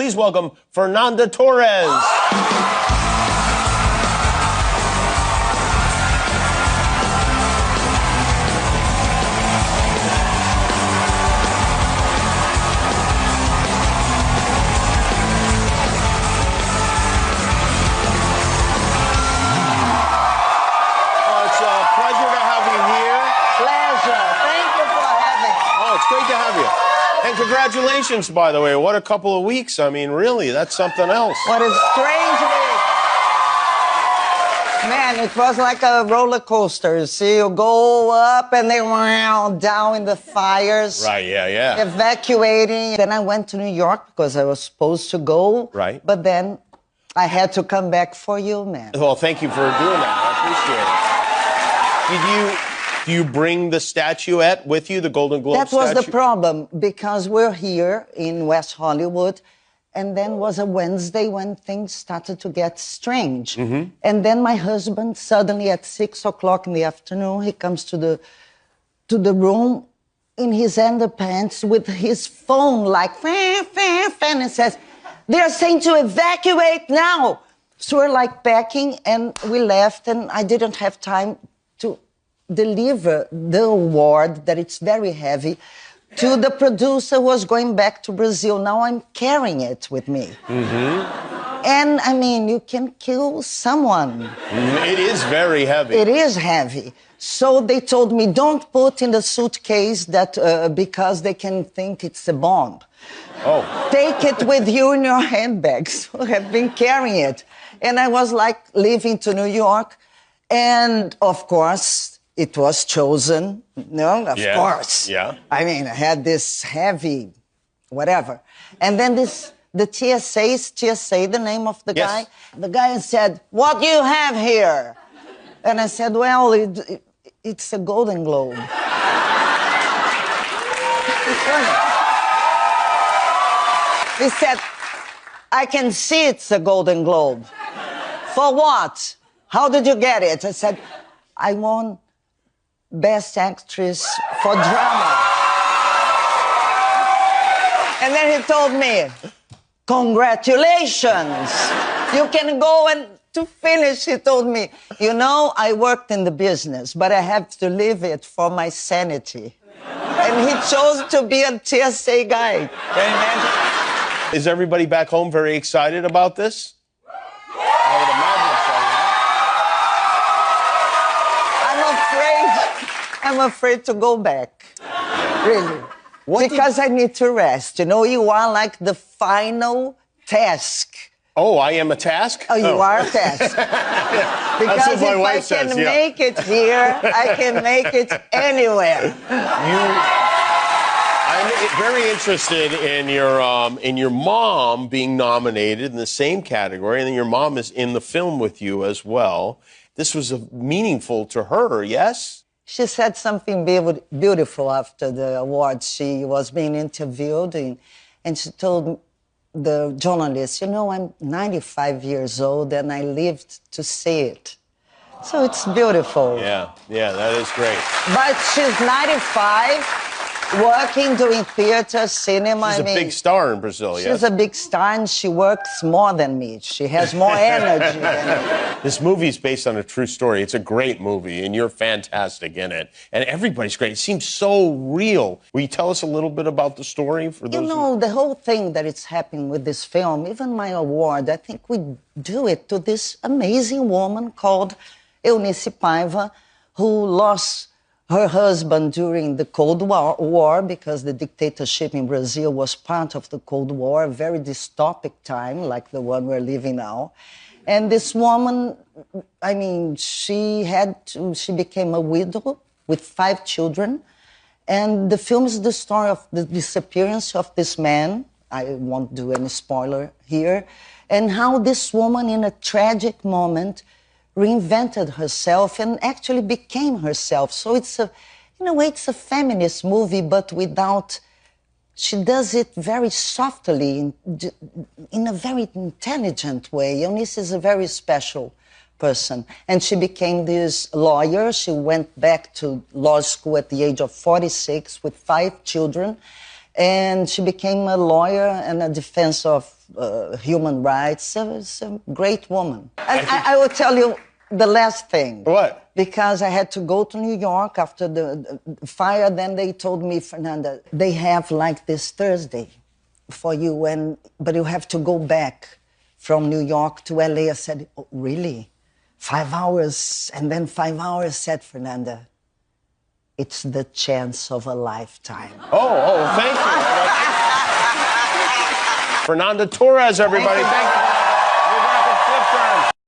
Please welcome Fernanda Torres. Great to have you. And congratulations, by the way. What a couple of weeks. I mean, really, that's something else. What a strange week. Man, it was like a roller coaster. See, you go up and then down in the fires. Right, yeah. Evacuating. Then I went to New York because I was supposed to go. Right. But then I had to come back for you, man. Well, thank you for doing that. I appreciate it. Do you bring the statuette with you, the Golden Globe statue? That was the problem, because we're here in West Hollywood, and then was a Wednesday when things started to get strange. Mm-hmm. And then my husband, suddenly at 6 o'clock in the afternoon, he comes to the room in his underpants with his phone like, and says, they're saying to evacuate now. So we're like packing, and we left, and I didn't have time to deliver the award, that it's very heavy, to the producer who was going back to Brazil. Now I'm carrying it with me. Mm-hmm. And, I mean, you can kill someone. It is very heavy. It is heavy. So they told me, don't put in the suitcase that because they can think it's a bomb. Oh. Take it with you in your handbag. So I've been carrying it. And I was like leaving to New York. And, of course, it was chosen. No, of course. Yeah. I mean, I had this heavy, whatever. And then the TSA, the name of the guy. The guy said, what do you have here? And I said, well, it's a Golden Globe. He said, I can see it's a Golden Globe. For what? How did you get it? I said, I won Best Actress for Drama. And then he told me, congratulations. You can go, and to finish, he told me, you know, I worked in the business, but I have to leave it for my sanity. And he chose to be a TSA guy. Is everybody back home very excited about this? I would imagine so, I'm afraid to go back. Really. Because I need to rest. You know, you are like the final task. Oh, I am a task? Oh, you are a task. Because if I can make it here, I can make it anywhere. I'm very interested in your mom being nominated in the same category, and then your mom is in the film with you as well. This was meaningful to her, yes? She said something beautiful after the award. She was being interviewed, and she told the journalist, you know, I'm 95 years old, and I lived to see it. So it's beautiful. Yeah, that is great. But she's 95, working, doing theater, cinema. She's a big star in Brazil, yes? She's a big star, and she works more than me. She has more energy than me. This movie is based on a true story. It's a great movie, and you're fantastic in it. And everybody's great. It seems so real. Will you tell us a little bit about the story? For those the whole thing that is happening with this film, even my award, I think we do it to this amazing woman called Eunice Paiva, who lost her husband during the Cold War, because the dictatorship in Brazil was part of the Cold War, a very dystopic time like the one we're living now. And this woman, I mean, she became a widow with 5 children. And the film is the story of the disappearance of this man. I won't do any spoiler here. And how this woman, in a tragic moment, reinvented herself and actually became herself. So it's in a way, it's a feminist movie, but she does it very softly, in a very intelligent way. Eunice is a very special person. And she became this lawyer. She went back to law school at the age of 46 with 5 children. And she became a lawyer and a defense of human rights. She's a great woman. And I will tell you the last thing. What? Because I had to go to New York after the fire. Then they told me, Fernanda, they have like this Thursday for you, but you have to go back from New York to LA. I said, oh, really? 5 hours? And then 5 hours, said Fernanda. It's the chance of a lifetime. Oh, thank you. Fernanda Torres, everybody. Thank you.